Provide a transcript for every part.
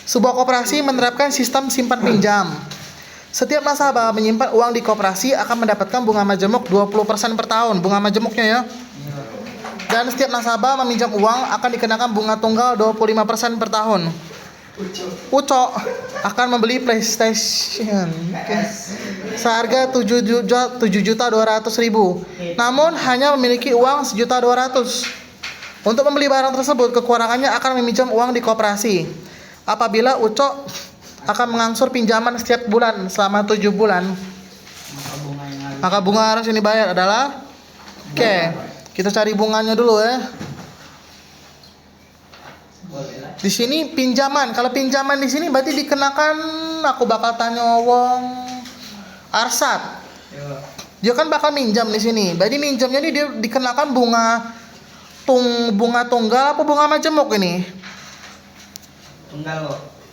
Sebuah koperasi menerapkan sistem simpan pinjam. Setiap nasabah menyimpan uang di koperasi akan mendapatkan bunga majemuk 20% per tahun. Bunga majemuknya ya. Dan setiap nasabah meminjam uang akan dikenakan bunga tunggal 25% per tahun. Ucok akan membeli PlayStation seharga 7.200.000, namun hanya memiliki uang 1.200.000. Untuk membeli barang tersebut, kekurangannya akan meminjam uang di koperasi. Apabila Ucok akan mengangsur pinjaman setiap bulan selama 7 bulan, maka bunga harus yang dibayar adalah kita cari bunganya dulu ya. Di sini pinjaman. Kalau pinjaman di sini berarti dikenakan, aku bakal tanya wong Arsat. Dia kan bakal minjam di sini. Berarti minjamnya ini dia dikenakan bunga tunggal apa bunga majemuk ini?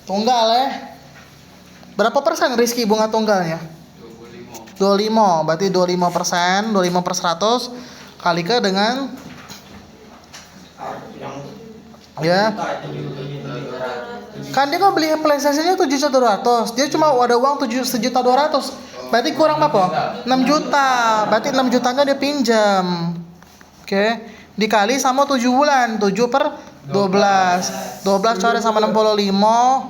Tunggal ya. Berapa persen Rizky bunga tunggalnya? 25. Berarti 25%, 25/100 kalikan dengan ya. Kan dia kan beli PlayStation-nya 7.200.000. Dia cuma ada uang 1.200.000. Berarti kurang apa? 6 juta. Berarti 6 jutanya dia pinjam. Dikali sama 7 bulan. 7/12. 12 coret sama 65.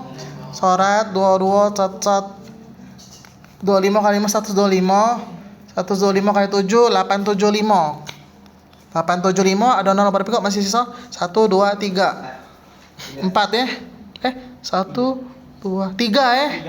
Coret 22 cacat 25 kali 5 125. 125 kali 7 875. 875 ada 0 berapa kok masih sisa? 1 2 3 4 ya. 1 2 3 ya.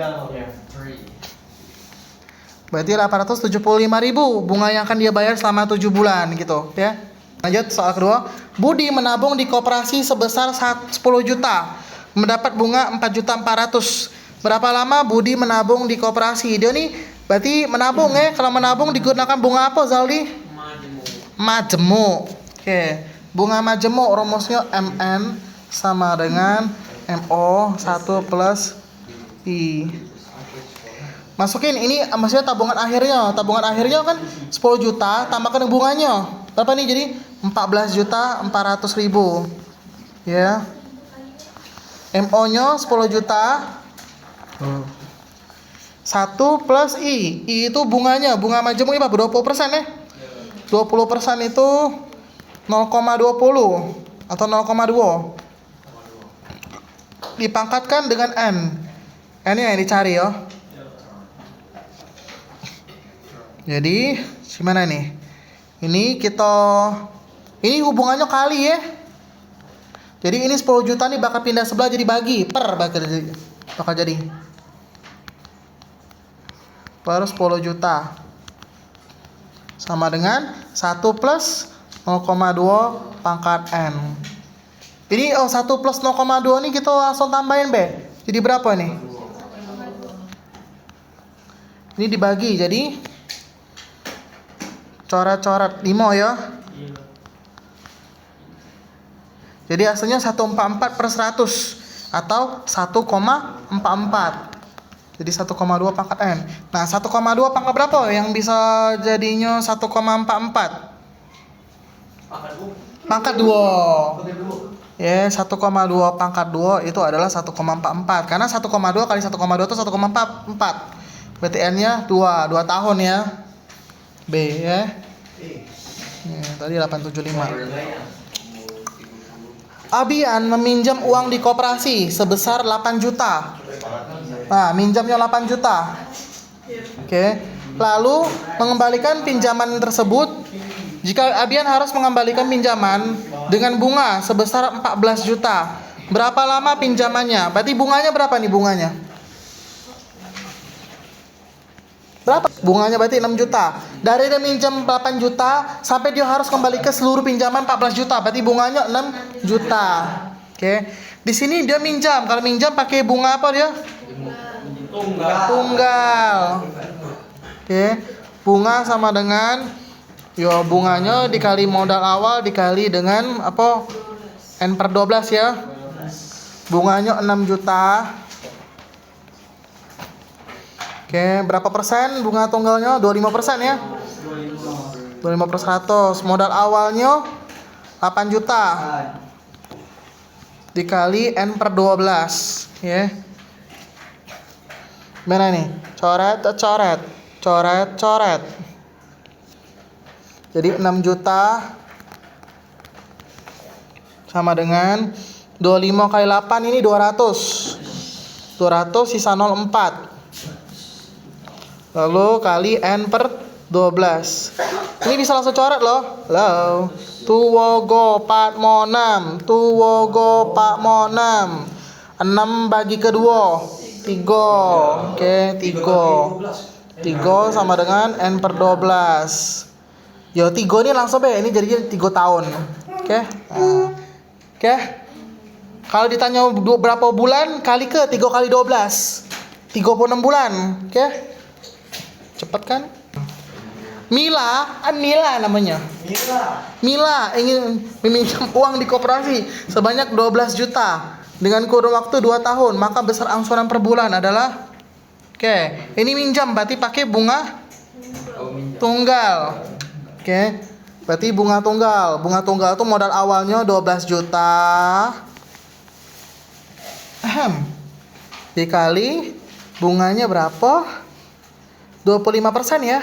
Berarti 875.000 bunga yang akan dia bayar selama 7 bulan gitu ya. Lanjut soal kedua. Budi menabung di koperasi sebesar 10 juta, mendapat bunga 4.400.000. Berapa lama Budi menabung di koperasi? Dia nih berarti menabung ya. Kalau menabung digunakan bunga apa Zaldi? Majemuk. Bunga majemuk rumusnya MN sama dengan MO 1 plus I. Masukin ini maksudnya tabungan akhirnya. Tabungan akhirnya kan 10 juta tambahkan bunganya. Berapa nih jadi? 14.400.000. Ya. MO-nya 10 juta. 1 plus I. I itu bunganya. Bunga majemuk ini 20% ya. 20% itu 0,20 atau 0,2 dipangkatkan dengan N. N yang dicari ya. Jadi gimana nih? Ini hubungannya kali ya. Jadi ini 10 juta nih bakal pindah sebelah jadi bagi bakal jadi per 10 juta sama dengan 1 plus 0,2 pangkat N. Ini 1 plus 0,2 nih kita langsung tambahin B. Jadi berapa nih? Ini dibagi jadi coret-coret 5 ya. Jadi hasilnya 144/100 atau 1,44. Jadi 1,2 pangkat N. Nah 1,2 pangkat berapa yang bisa jadinya 1,44? Pangkat 2. Ya 1,2 pangkat 2 itu adalah 1,44. Karena 1,2 kali 1,2 itu 1,44. Berarti N-nya 2 tahun ya. B ya. Tadi 875. Abian meminjam uang di koperasi sebesar 8 juta. Nah, minjamnya 8 juta. Lalu mengembalikan pinjaman tersebut. Jika Abian harus mengembalikan pinjaman dengan bunga sebesar 14 juta. Berapa lama pinjamannya? Berarti bunganya berapa nih bunganya? Berapa? Bunganya berarti 6 juta. Dari dia minjam 8 juta sampai dia harus kembali ke seluruh pinjaman 14 juta. Berarti bunganya 6 juta. Di sini dia minjam. Kalau minjam pakai bunga apa dia? Tunggal. Bunga sama dengan bunganya dikali modal awal dikali dengan apa? N/12 ya. Bunganya 6 juta. Berapa persen bunga tunggalnya? 25% ya. 25/100. Modal awalnya 8 juta. dikali N per 12, ya. Mana nih? Coret, coret, coret, coret. Jadi 6 juta sama dengan 25 kali 8 ini 200. 200 sisa 04. Lalu kali N per 12. Ini bisa langsung coret loh. Halo. Tuwogo Pak Monam. Tuwogo Pak Monam. 6 bagi kedua 3. Oke, 3 sama dengan N per 12. Yo, 3 ini langsung be. Ini jadinya 3 tahun. Oke. Oke. Kalau ditanya berapa bulan, kali ke 3 kali 12. 36 bulan. Oke. Cepet kan? Mila namanya. Mila ingin meminjam uang di koperasi sebanyak 12 juta dengan kurun waktu 2 tahun, maka besar angsuran per bulan adalah ini minjam berarti pakai bunga tunggal. Berarti bunga tunggal. Bunga tunggal itu modal awalnya 12 juta. Dikali bunganya berapa? 25% ya.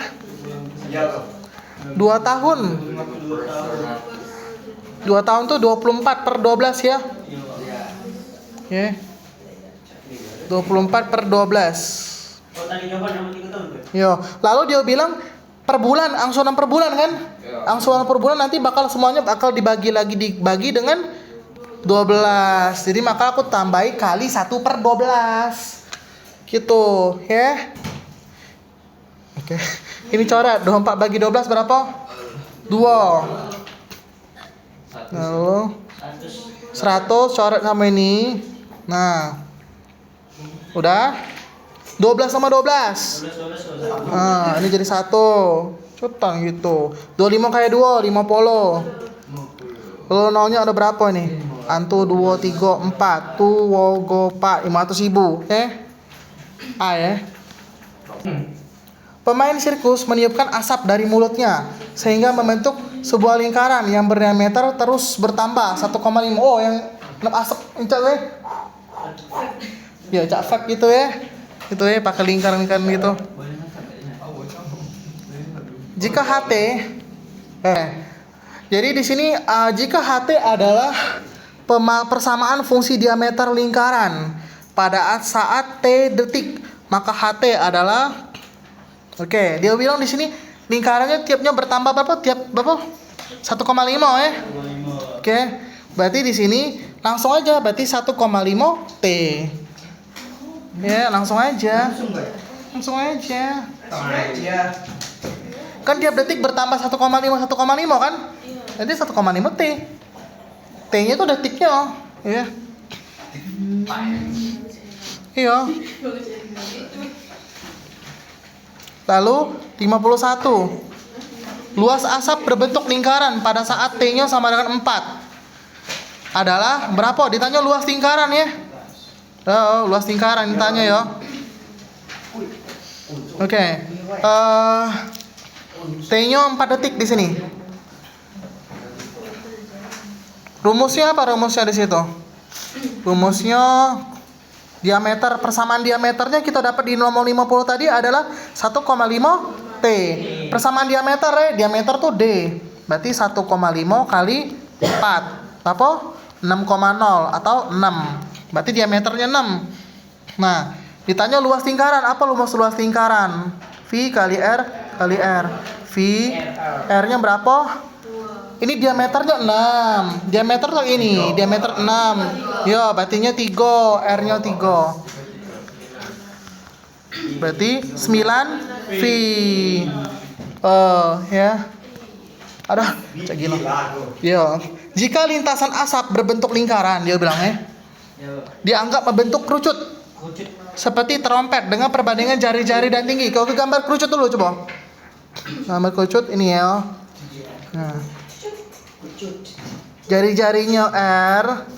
2 tahun. 2 tahun tuh 24 per 12 ya. 24 per 12. Yo, lalu dia bilang per bulan, angsuran per bulan kan? Angsuran per bulan nanti semuanya bakal dibagi dengan 12. Jadi maka aku tambahi kali 1 per 12. Gitu, ya. Oke. Ini coret 24 bagi 12 berapa? 2. Lalu 100 coret sama ini. Nah. Udah? 12 sama 12. Nah, ini jadi 1. Cepetan gitu. 25 kali 2, 50. Lalu nolnya ada berapa nih? 1, 2, 3, 4. Tuwogo Pak 500.000. A ya. Pemain sirkus meniupkan asap dari mulutnya sehingga membentuk sebuah lingkaran yang berdiameter terus bertambah 1,5. Oh, yang asap incak weh. Ya, cak fak gitu ya. Itu ya pakai lingkaran gitu. Jika HT jadi di sini jika HT adalah persamaan fungsi diameter lingkaran pada saat T detik, maka HT adalah dia bilang di sini lingkarannya tiapnya bertambah berapa? Tiap berapa? 1,5 ya. Berarti di sini langsung aja berarti 1,5 T. Ya, langsung aja. Kan tiap detik bertambah 1,5 kan? Jadi 1,5 T. T-nya itu detiknya, ya. Iya. Lalu 51. Luas asap berbentuk lingkaran pada saat T-nya sama dengan 4 adalah berapa? Ditanya luas lingkaran ya. Luas lingkaran ditanya ya. T-nya 4 detik di sini. Rumusnya apa rumusnya di situ? Rumusnya diameter, persamaan diameternya kita dapat di nomor 50 tadi adalah 1,5 T. Persamaan diameter diameter tuh D. Berarti 1,5 kali 4. Berapa? 6,0 atau 6. Berarti diameternya 6. Nah, ditanya luas lingkaran. Apa luas lingkaran? V kali R kali R. V R-nya berapa? Ini diameternya 6. Diameter tuh ini, diameter 6. Yo, berartinya 3, R-nya 3. Berarti 9 V. Ya. Ada, cak gila. Yo, jika lintasan asap berbentuk lingkaran, dia bilang dianggap membentuk kerucut. Seperti trompet dengan perbandingan jari-jari dan tinggi. Kau ke gambar kerucut dulu coba. Gambar kerucut ini ya. Nah. Jari-jarinya R,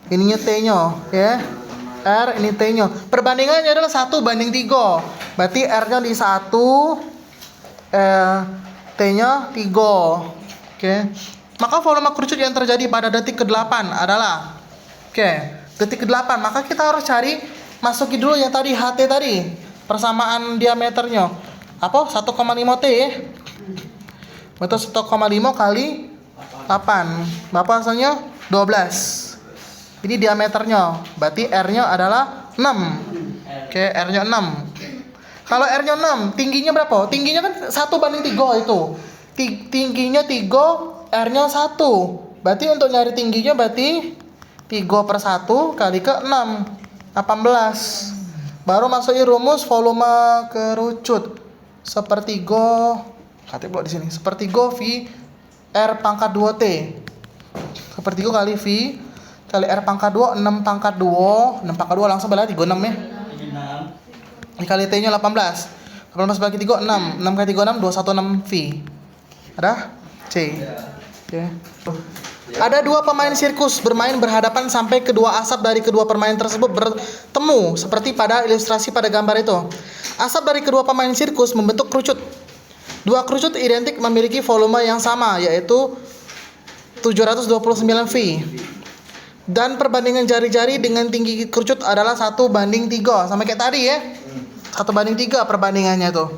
ininya T-nya, ya. R, ini T-nya. Perbandingannya adalah 1:3. Berarti R-nya di 1, T-nya 3. Maka volume kerucut yang terjadi pada detik ke-8 adalah Oke, detik ke-8. Maka kita harus cari, masukin dulu yang tadi HT tadi. Persamaan diameternya. Apa? 1,5 T ya. Betul, 1,5 kali 8. Berapa hasilnya? 12. Ini diameternya. Berarti R-nya adalah 6. Oke, R-nya 6. Kalau R-nya 6, tingginya berapa? Tingginya kan 1/3 itu. Tingginya 3, R-nya 1. Berarti untuk nyari tingginya berarti 3/1 kali ke 6, 18. Baru masukin rumus volume kerucut. Sepertiga, kata di sini. Sepertiga V R pangkat 2T. Sepertiga kali V kali R pangkat 2, 6 pangkat 2. 6 pangkat 2 langsung balik 36 ya. Dikali T-nya 18. 18 bagi 3, 6. 6 kali 3, 6, 216 V. Ada? C. Oke. Ada dua pemain sirkus bermain berhadapan sampai kedua asap dari kedua pemain tersebut bertemu seperti pada ilustrasi pada gambar itu. Asap dari kedua pemain sirkus membentuk kerucut. Dua kerucut identik memiliki volume yang sama, yaitu 729 V. Dan perbandingan jari-jari dengan tinggi kerucut adalah 1/3. Sama kayak tadi ya. 1/3 perbandingannya tuh.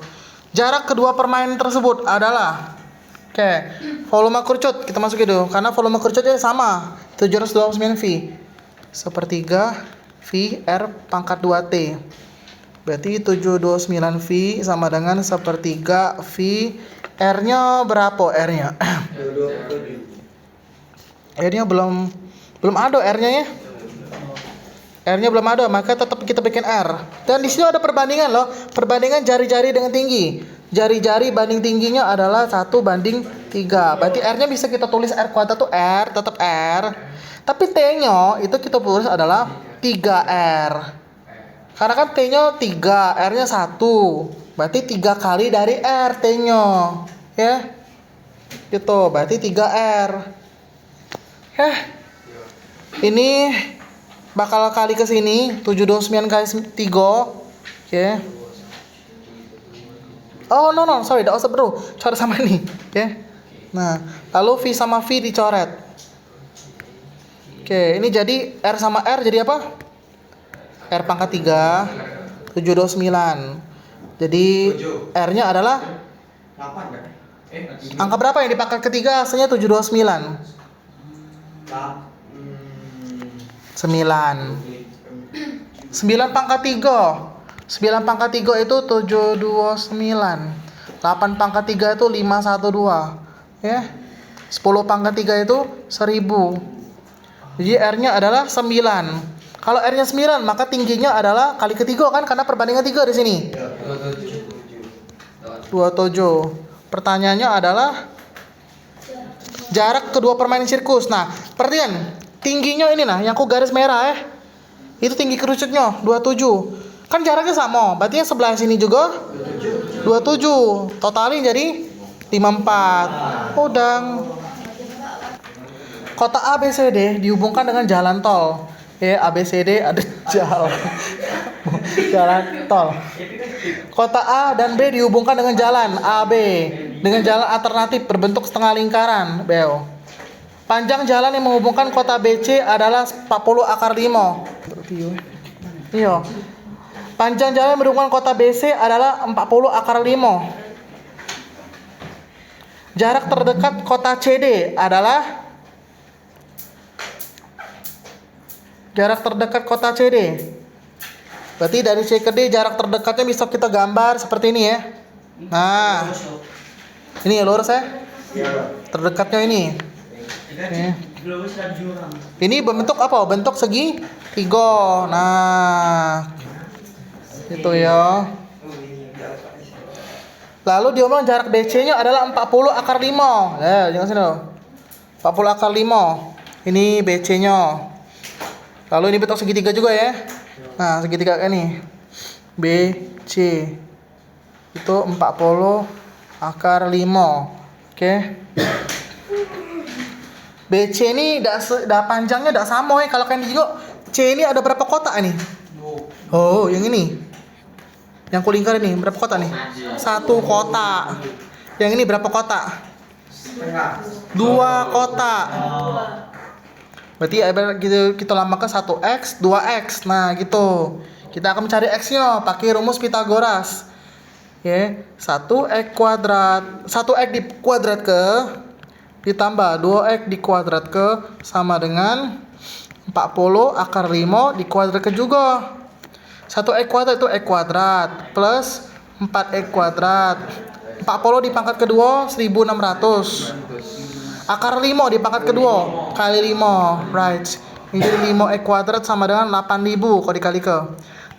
Jarak kedua permainan tersebut adalah, oke, volume kerucut kita masukin dulu karena volume kerucutnya sama, 729 V. Sepertiga V R pangkat 2T. Berarti 729 V sama dengan sepertiga V. R-nya berapa R-nya? R-nya belum ada R-nya ya. R-nya belum ada, maka tetap kita bikin R. Dan di sini ada perbandingan loh, perbandingan jari-jari dengan tinggi. Jari-jari banding tingginya adalah 1/3. Berarti R-nya bisa kita tulis R kuadrat tuh R, tetap R. Tapi T-nya itu kita tulis adalah 3R. Karena kan T-nya 3, R-nya 1. Berarti 3 kali dari R T-nya. Ya. Gitu, berarti 3R. Ini bakal kali ke sini 729 kali 3. Oke. Oh no, sorry, tidak usah bro, coret sama ini, ya. Nah, lalu V sama V dicoret. Oke, ini jadi R sama R jadi apa? R pangkat 3, 729. Jadi R-nya adalah 8 kan? angka berapa yang dipangkat ketiga? Hasilnya 729. 9 pangkat 3. 9 pangkat 3 itu 729. 8 pangkat 3 itu 512. Ya. 10 pangkat 3 itu 1000. Jadi R-nya adalah 9. Kalau R-nya 9, maka tingginya adalah kali ketiga kan, karena perbandingan 3 di sini. 27. Pertanyaannya adalah jarak kedua permainan sirkus. Nah, perhatian, tingginya ini nah, yang ku garis merah ya. Itu tinggi kerucutnya 27. Kan jaraknya sama, berarti yang sebelah sini juga 27. Totalin jadi 54. Udang. Kota A, B, C, D dihubungkan dengan jalan tol. Ya, A, B, C, D ada jalan tol. Kota A dan B dihubungkan dengan jalan A, B dengan jalan alternatif berbentuk setengah lingkaran. Beo. Panjang jalan yang menghubungkan kota B, C adalah 40/5. Iya. Panjang jalan yang menghubungkan kota B, C adalah 40/5. Jarak terdekat kota CD adalah, jarak terdekat kota CD. Berarti dari C ke D jarak terdekatnya bisa kita gambar seperti ini ya. Nah, ini ya lurus ya. Terdekatnya ini. Oke. Ini bentuk apa? Bentuk segi 3. Nah, itu ya. Lalu dia bilang jarak BC-nya adalah 40/5. Jangan sini loh. 40/5. Ini BC-nya. Lalu ini bentuk segitiga juga ya. Nah, segitiga ini BC itu 40/5. Oke. BC ini dah panjangnya dah sama ya. Kalau kalian juga C ini ada berapa kotak ini? Oh, yang ini. Yang kulingkar ini berapa kotak nih? 1 kotak. Yang ini berapa kotak? 2 kotak. Berarti kita lambangkan 1x, 2x. Nah, gitu. Kita akan mencari x-nya pakai rumus Pitagoras. Ya, 1x kuadrat, 1x di kuadrat ke ditambah 2x di kuadrat ke sama dengan 40 akar 5 di kuadrat ke juga. 1x kuadrat itu x kuadrat plus 4x kuadrat. 40 di pangkat kedua 1600. Akar 5 di pangkat kedua kali 5, right. Ini jadi 5x kuadrat sama dengan 8000 kalau dikali ke.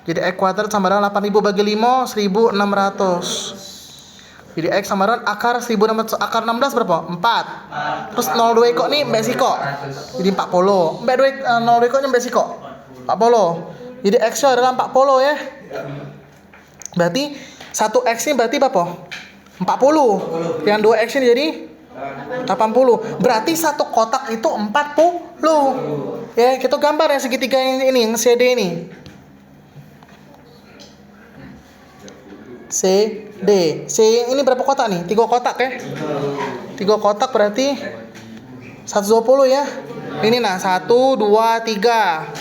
Jadi x kuadrat sama dengan 8000 bagi 5 1600. Jadi x sama dengan akar 1600. Akar 16 berapa? 4. Terus 02 kok nih mbak siko. Jadi 40. Mbak 02 koknya mbak siko 40. Jadi x nya adalah 40 ya. Berarti 1x ini berarti berapa? 40. Yang 2x ini jadi 80. Berarti satu kotak itu 40. Ya, kita gambar ya segitiga ini, yang CD ini. CD. C ini berapa kotak nih? 3 kotak ya. 3 kotak berarti 120 ya. Ini nah 1 2 3.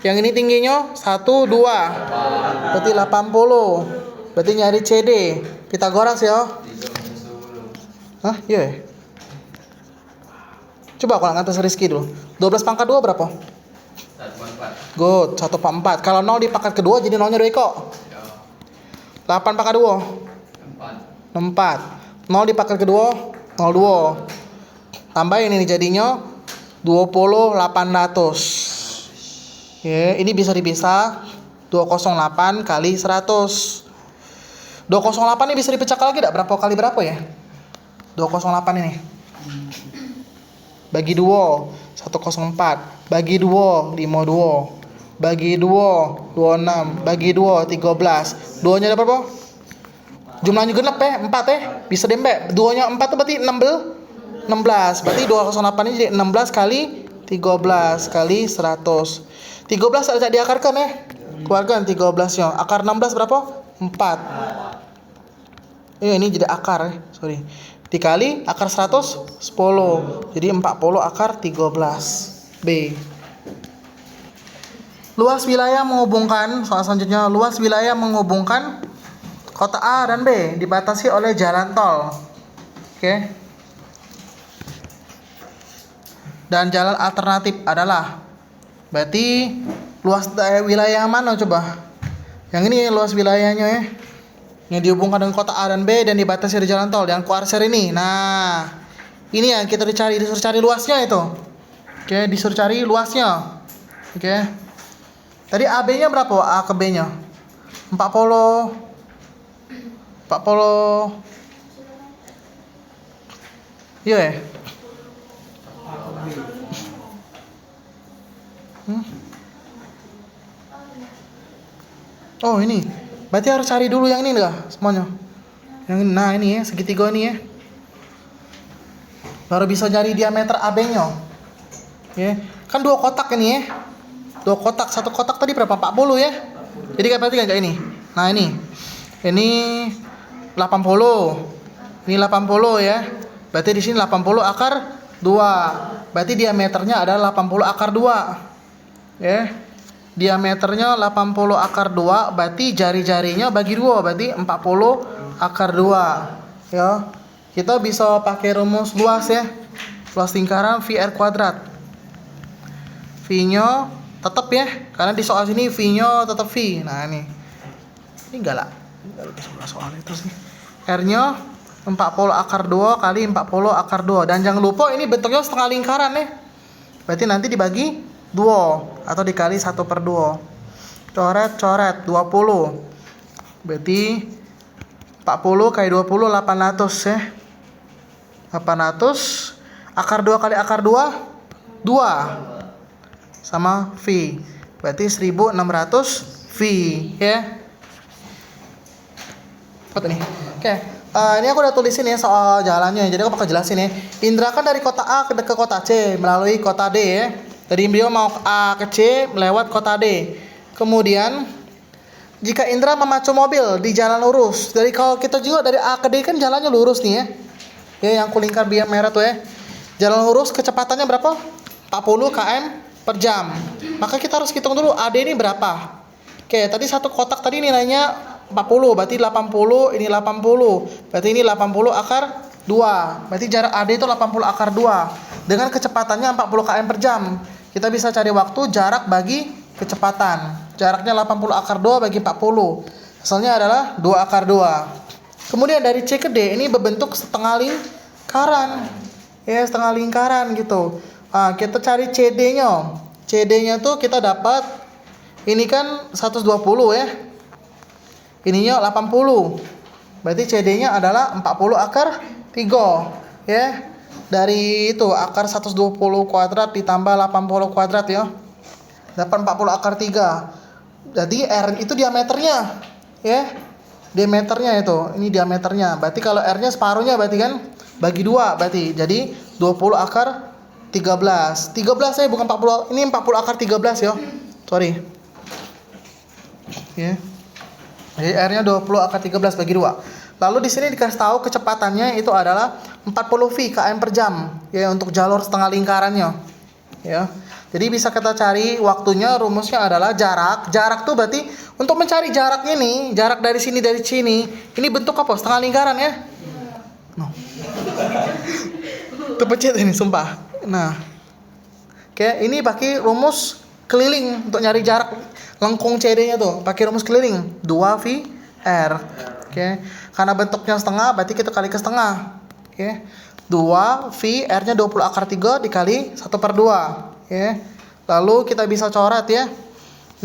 Yang ini tingginya 1 2. Berarti 80. Berarti nyari CD. Pitagoras ya. Hah? Iya. Coba aku atas Rizky dulu. 12 pangkat 2 berapa? 1/4. Good, 1/4. Kalau 0 di pangkat kedua jadi 0-nya 2 kok. 8 pangkat 2. 4. 0 di pangkat kedua 02. Tambahin ini jadinya 20/800. Ya, ini bisa dipisah 208 kali 100. 208 ini bisa dipecahkan lagi enggak? Berapa kali berapa ya? 208 ini. Bagi 2 104. Bagi 2 52. Bagi 2 26. Bagi 2 13. 2-nya ada berapa? Jumlahnya genap ya, 4 ya. Bisa dembek. 2-nya 4 itu berarti 16. Berarti 208 ini jadi 16 kali 13 kali 100. 13 ada diakarkan ya. Keluarkan 13-nya. Akar 16 berapa? 4. Ini jadi akar ya. Sorry. Dikali akar 100 10. Jadi 40 akar 13. B. Luas wilayah menghubungkan, soal selanjutnya, luas wilayah menghubungkan kota A dan B dibatasi oleh jalan tol. Oke. Dan jalan alternatif adalah, berarti luas wilayah mana coba? Yang ini luas wilayahnya ya. Yang dihubungkan dengan kota A dan B dan dibatasi oleh jalan tol yang kuarser ini. Nah, ini yang kita disuruh cari luasnya itu. Oke, disuruh cari luasnya. Oke. Tadi AB-nya berapa? A ke B-nya 40. Iya ya. Oh ini. Berarti harus cari dulu yang ini enggak semuanya. Yang nah ini ya, segitiga ini ya. Baru bisa cari diameter AB-nya. Ya. Kan 2 kotak ini ya. 2 kotak, 1 kotak tadi berapa? 40 ya. Jadi kayak berarti kayak ini. Nah ini. Ini 80. Ini 80 ya. Berarti di sini 80 akar 2. Berarti diameternya adalah 80 akar 2. Ya. Diameternya 80 akar 2, berarti jari-jarinya bagi 2, berarti 40 akar 2. Ya. Kita bisa pakai rumus luas ya. Luas lingkaran VR kuadrat. V-nya tetap ya, karena di soal sini V-nya tetap V. Nah ini enggak lah soal itu sih. R-nya 40 akar 2 kali 40 akar 2. Dan jangan lupa ini bentuknya setengah lingkaran ya. Berarti nanti dibagi 2 atau dikali 1/2. Coret 20. Berarti 40 kali 20 800 ya. 800 akar 2 kali akar 2 2 sama V. Berarti 1600 V ya. Apa nih? Oke. Ini aku udah tulisin ya soal jalannya. Jadi aku bakal jelasin ya. Indra kan dari kota A ke kota C melalui kota D ya. Jadi beliau mau A ke C melewat kota D. Kemudian jika Indra memacu mobil di jalan lurus. Jadi kalau kita juga dari A ke D kan jalannya lurus nih ya. Ya yang kulingkar biar merah tuh ya. Jalan lurus kecepatannya berapa? 40 km per jam. Maka kita harus hitung dulu AD ini berapa. Oke, tadi satu kotak tadi nilainya 40, berarti 80, ini 80. Berarti ini 80 akar 2. Berarti jarak AD itu 80 akar 2. Dengan kecepatannya 40 km per jam. Kita bisa cari waktu jarak bagi kecepatan. Jaraknya 80 akar 2 bagi 40. Hasilnya adalah 2 akar 2. Kemudian dari C ke D ini berbentuk setengah lingkaran. Ya, setengah lingkaran gitu. Nah, kita cari CD-nya. CD-nya tuh kita dapat ini kan 120 ya. Ininya 80. Berarti CD-nya adalah 40 akar 3 ya. Dari itu akar 120 kuadrat ditambah 80 kuadrat ya. Dapat 40 akar 3. Jadi R itu diameternya ya. Diameternya itu. Ini diameternya. Berarti kalau R-nya separuhnya berarti kan bagi 2 berarti. Jadi 20 akar 13. 13 saya bukan 40. Ini 40 akar 13 ya. Sorry. Ya. Jadi R-nya 20 akar 13 bagi 2. Lalu di sini dikasih tahu kecepatannya itu adalah 40 V km per jam ya untuk jalur setengah lingkarannya. Ya. Jadi bisa kita cari waktunya, rumusnya adalah jarak. Jarak tuh berarti untuk mencari jarak ini, jarak dari sini ini bentuk apa? Setengah lingkaran ya. No. Terpencet ini sumpah. Nah. Oke, ini pakai rumus keliling untuk nyari jarak lengkung CD-nya tuh, pakai rumus keliling 2V R. Oke. Karena bentuknya setengah berarti kita kali ke setengah. Oke. 2V R-nya 20 akar 3 dikali 1/2. Oke. Lalu kita bisa coret ya.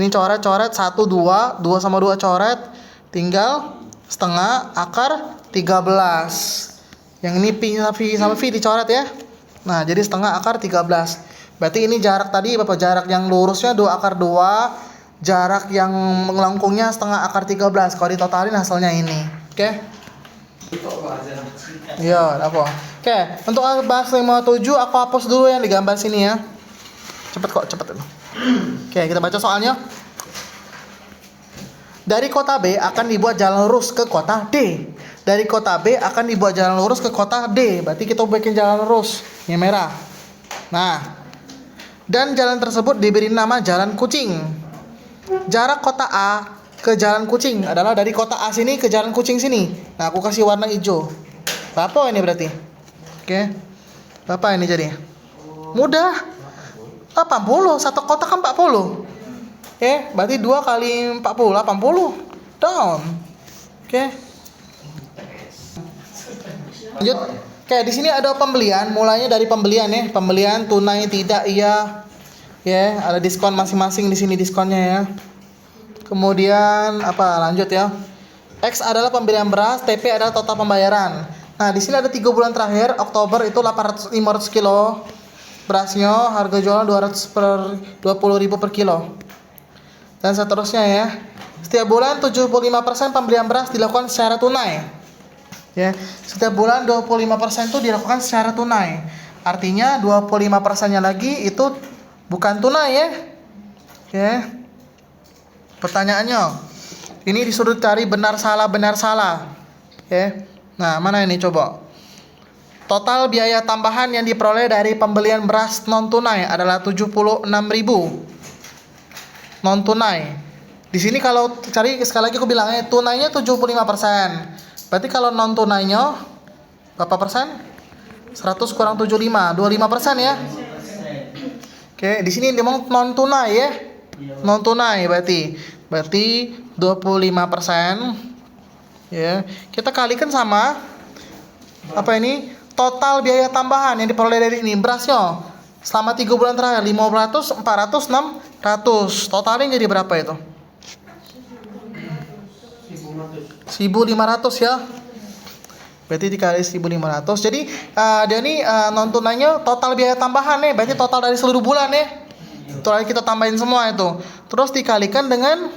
Ini coret 1 2, 2 sama 2 coret, tinggal setengah akar 13. Yang ini P sama V dicoret ya. Nah, jadi setengah akar 13. Berarti ini jarak tadi Bapak, jarak yang lurusnya 2 akar 2, jarak yang melengkungnya setengah akar 13. Kalau ditotalin hasilnya ini. Oke. Iya, apa? Oke, untuk bahas 57 aku hapus dulu yang digambar sini ya. Cepet kok. Oke, kita baca soalnya. Dari kota B akan dibuat jalan lurus ke kota D. Dari kota B akan dibuat jalan lurus ke kota D. Berarti kita bikin jalan lurus yang merah. Nah, dan jalan tersebut diberi nama jalan kucing. Jarak kota A ke jalan kucing adalah dari kota A sini ke jalan kucing sini. Nah, aku kasih warna hijau. Berapa ini berarti? Oke. Berapa ini jadi? Mudah. 80. Satu kota kan 40. Oke, berarti 2 kali 40, 80. Down. Oke. Lanjut. Oke, di sini ada pembelian, mulainya dari pembelian ya. Pembelian tunai tidak iya. Ya, ada diskon masing-masing di sini diskonnya ya. Kemudian apa? Lanjut ya. X adalah pembelian beras, TP adalah total pembayaran. Nah, di sini ada 3 bulan terakhir, Oktober itu 500 kilo. Berasnya harga jualan 20.000 per kilo. Dan seterusnya ya. Setiap bulan 75% pembelian beras dilakukan secara tunai. Ya, setiap bulan 25% itu dilakukan secara tunai. Artinya 25%-nya lagi itu bukan tunai ya. Ya. Pertanyaannya, ini disuruh cari benar salah. Ya. Nah, mana ini coba? Total biaya tambahan yang diperoleh dari pembelian beras non tunai adalah 76.000. Non tunai. Di sini kalau cari sekali lagi aku bilangnya tunainya 75%. Berarti kalau non tunainya berapa persen? 100 kurang 75, 25% ya. Oke, di sini dia mau non tunai ya. Non tunai berarti 25%. Ya. Kita kalikan sama apa ini? Total biaya tambahan yang diperoleh dari ini berasnya selama 3 bulan terakhir 500, 400, 600. Totalnya jadi berapa itu? 1.500 ya. Berarti dikali 1.500. Jadi dia ini non tunainya total biaya tambahan nih. Berarti total dari seluruh bulan ya. Total kita tambahin semua itu. Terus dikalikan dengan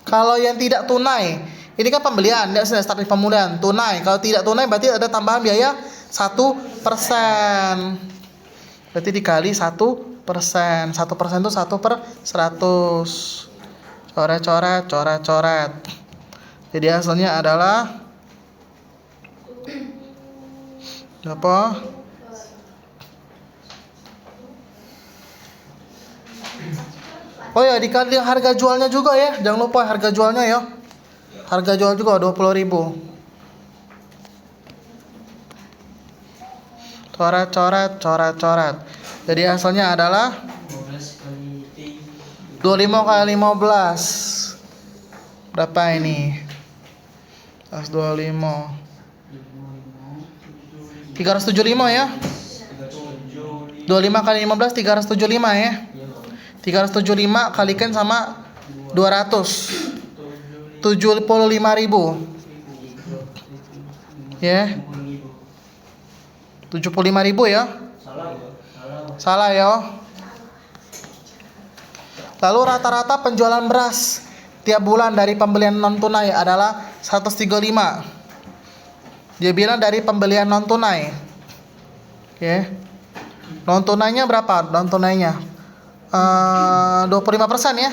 kalau yang tidak tunai. Ini kan pembelian, dia sudah start di pembelian. Tunai, kalau tidak tunai berarti ada tambahan biaya 1%. Berarti dikali 1%. 1% itu 1/100. Coret. Jadi hasilnya adalah apa? Oh ya, dikali harga jualnya juga ya. Jangan lupa harga jualnya ya. Harga jual juga 20.000. Coret. Jadi hasilnya adalah 25 kali 15. Berapa ini? 125. 375 ya. 25 kali 15 375 ya. 375 kalikan sama 200. 75.000. Ya. 75.000 ya. Salah ya. Lalu rata-rata penjualan beras tiap bulan dari pembelian non tunai adalah 135. Dia bilang dari pembelian non tunai. Oke. Non tunainya berapa? Non tunainya 25% ya.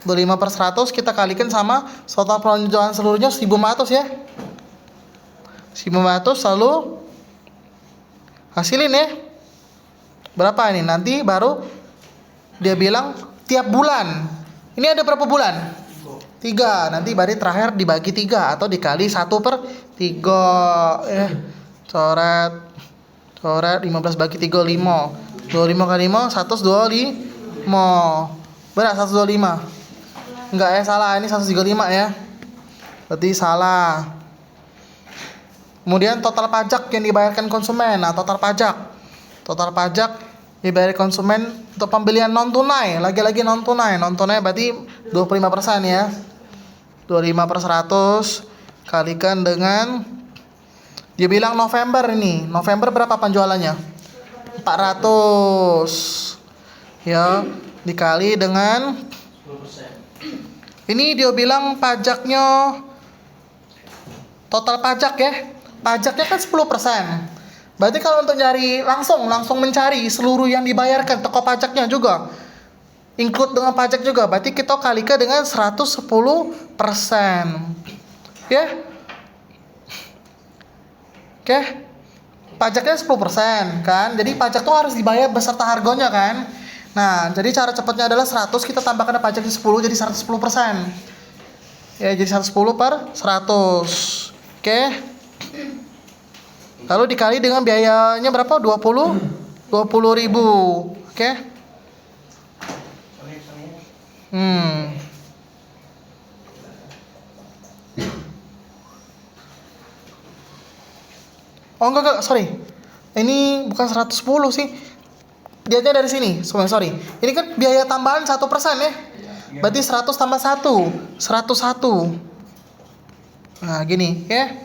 25 per 100 kita kalikan sama total penjualan seluruhnya 1.500 ya. 1.500 lalu hasilin ya. Berapa ini? Nanti baru dia bilang tiap bulan. Ini ada berapa bulan? 3. Nanti baru terakhir dibagi 3 atau dikali 1/3 ya. Coret 15 bagi 3 5. 25 kali 5 125. Benar 125. Enggak ya, salah. Ini 135 ya. Berarti salah. Kemudian total pajak yang dibayarkan konsumen. Nah, total pajak dibayar konsumen untuk pembelian non tunai. Lagi-lagi non tunai. Non tunai berarti 25% ya. 25 per 100 kalikan dengan, dia bilang November ini. November berapa penjualannya? 400 ya, dikali dengan, ini dia bilang pajaknya, total pajak ya. Pajaknya kan 10%. Berarti kalau untuk nyari langsung mencari seluruh yang dibayarkan toko pajaknya juga include dengan pajak juga, berarti kita kalikan dengan 110%. Ya. Oke. Pajaknya 10% kan. Jadi pajak tuh harus dibayar beserta harganya kan. Nah, jadi cara cepatnya adalah 100 kita tambahkan pajaknya 10 jadi 110%. Ya, jadi 110 per 100. Oke. Lalu dikali dengan biayanya berapa? 20.000. Oke. Oh enggak, sorry. Ini bukan 110 sih. Dia dari sini. Sorry. Ini kan biaya tambahan 1% ya. Berarti 100 tambah 1. 101. Nah, gini ya.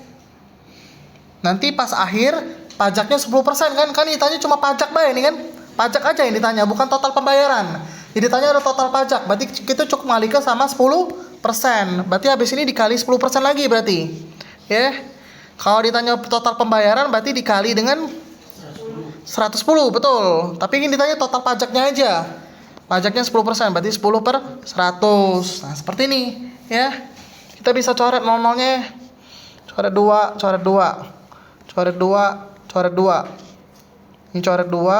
Nanti pas akhir pajaknya 10% kan. Kan ditanya cuma pajak bayar ini kan. Pajak aja yang ditanya, bukan total pembayaran. Jadi ditanya ada total pajak. Berarti kita cukup mengalihkan sama 10%. Berarti habis ini dikali 10% lagi berarti. Ya. Kalau ditanya total pembayaran berarti dikali dengan 110, betul. Tapi ini ditanya total pajaknya aja. Pajaknya 10%, berarti 10 per 100. Nah, seperti ini, ya. Kita bisa coret nol-nolnya. Coret 2. Ini coret 2.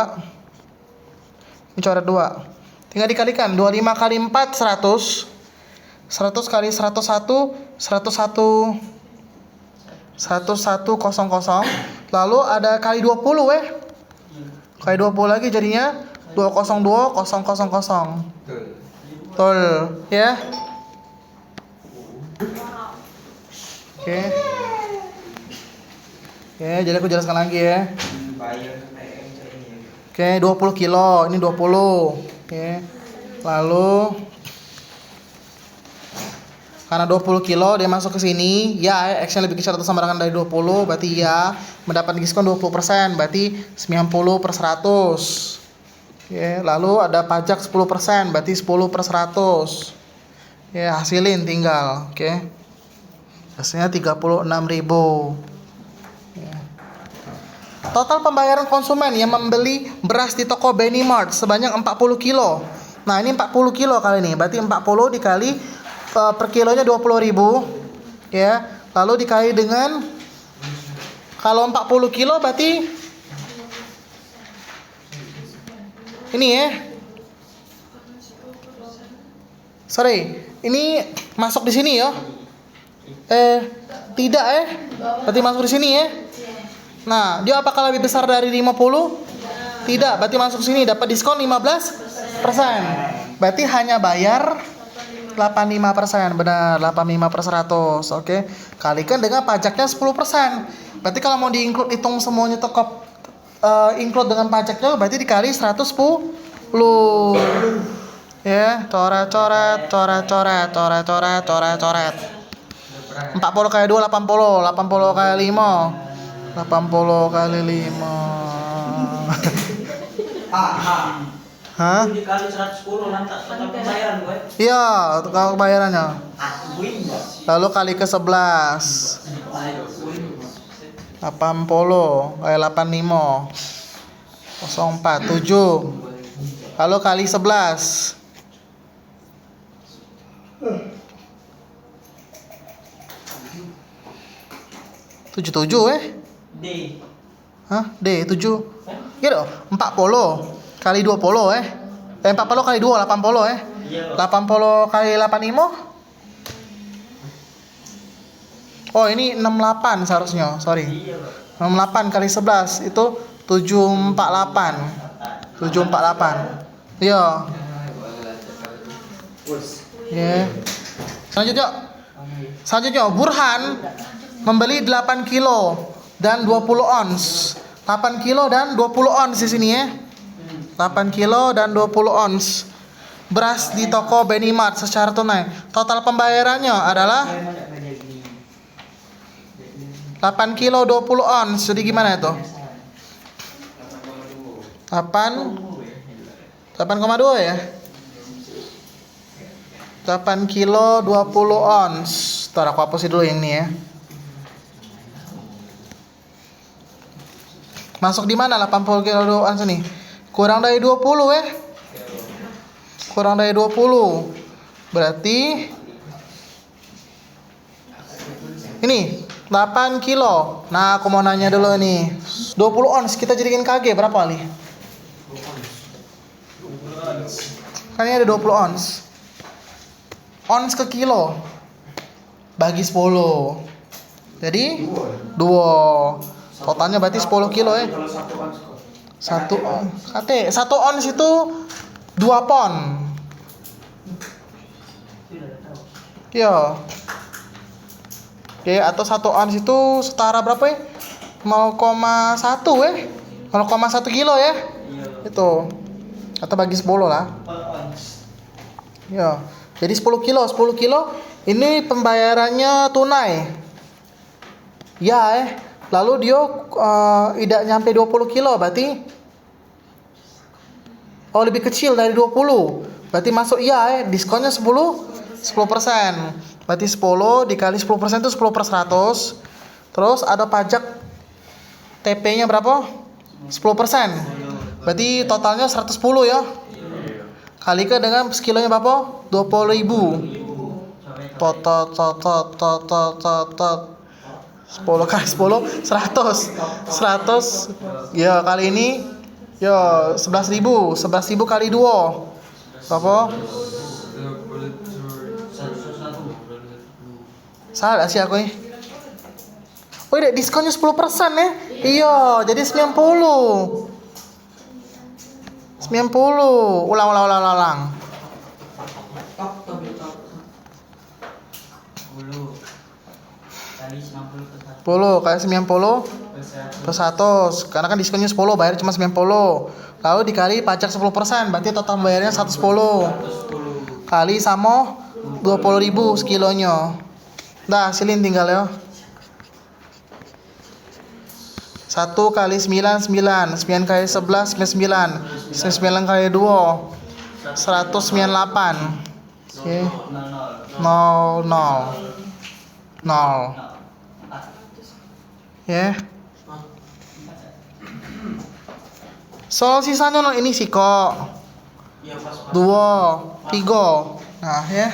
Tinggal dikalikan. 25 kali 4, 100. 100 kali 101, 101,00. Lalu ada kali 20 ya. Kali 20 lagi jadinya 202,000. Betul, ya. Oke. Oke, jadi aku jelaskan lagi ya. Oke, 20 kilo, ini 20. Oke. Lalu karena 20 kilo dia masuk ke sini, ya X-nya lebih kecil atau sama dengan dari 20, berarti ya mendapat diskon 20%, berarti 90 per 100. Oke, lalu ada pajak 10%, berarti 10 per 100. Ya, hasilin tinggal, oke. Hasilnya 36.000. Ya. Total pembayaran konsumen yang membeli beras di toko Benimart sebanyak 40 kilo. Nah, ini 40 kilo kali ini, berarti 40 dikali per kilonya 20.000 ya. Lalu dikali dengan, kalau 40 kilo berarti ini ya. Sorry, ini masuk di sini ya? Tidak berarti masuk di sini ya? Nah, dia apakah lebih besar dari 50? Tidak, berarti masuk sini dapat diskon 15%. Berarti hanya bayar 85%, benar, 85 per 100, oke. Kalikan dengan pajaknya 10%. Berarti kalau mau di-include, hitung semuanya tekop include dengan pajaknya, berarti dikali 110. Ya, coret-coret, coret-coret, coret-coret, coret-coret. 40 kali 2, 80, 80 kali 5, 80 kali 5. Hah? Dikali 110 nanti total pembayaran gue. Iya, untuk pembayarannya. Lalu kali ke 11. 80 kali 85. 04, 7. Lalu kali 11. 77 D. Hah? D 7. Gitu. 40 kali 20 40 kali 2 80 Iya. 80 kali 85. Oh, ini 68 seharusnya. Sorry. Iya. 68 kali 11 itu 748. 748. Iya. Ya. Selanjutnya Burhan membeli 8 kilo dan 20 ons. 8 kilo dan 20 ons di sini ya. 8 kilo dan 20 ons beras di toko Benimart secara tunai. Total pembayarannya adalah 8 kilo 20 ons. Jadi gimana itu? 8,2 ya? 8 kilo 20 ons. Ntar aku hapusin dulu yang ini ya. Masuk di mana 80 kilo 20 ons ini? Kurang dari 20 ya? Kurang dari 20. Berarti ini 8 kilo. Nah, aku mau nanya dulu nih. 20 ons kita jadikan KG berapa kali? Kan ini ada 20 ons. Ons ke kilo bagi 10. Jadi 2. Totalnya berarti 10 kilo ya. 1 ons. Kate, 1 ons itu 2 pon. Iya. Oke, atau 1 ons itu setara berapa ya? 0,1 ya? 0,1 kilo ya? Itu. Atau bagi 10 lah. Ya. Jadi 10 kilo ini pembayarannya tunai. Ya lalu dia tidak nyampe 20 kilo berarti lebih kecil dari 20. Berarti masuk diskonnya 10%. Berarti 10 dikali 10% itu 10 per 100. Terus ada pajak TP-nya berapa? 10%. Berarti totalnya 110 ya. Kalikan dengan sekilonya berapa? 20.000. Tot 10 kali 10 100. Ya, kali ini ya 11.000. 11.000 kali 2. Berapa? Salah sih aku nih. Oh, iya, diskonnya 10% ya. Iya, jadi 90. 90. Ulang. 10 kali 90 per 100. Karena kan diskonnya 10, bayar cuma 90. Lalu dikali pajak 10%, berarti total bayarnya 110. Kali sama 20.000 sekilonya. Dah, silin tinggal ya. 1 kali 9 9 kali 11 9 9 kali 2 198. Oke. 0 ya. Soal sisanya ini sih kok 2 3. Nah ya.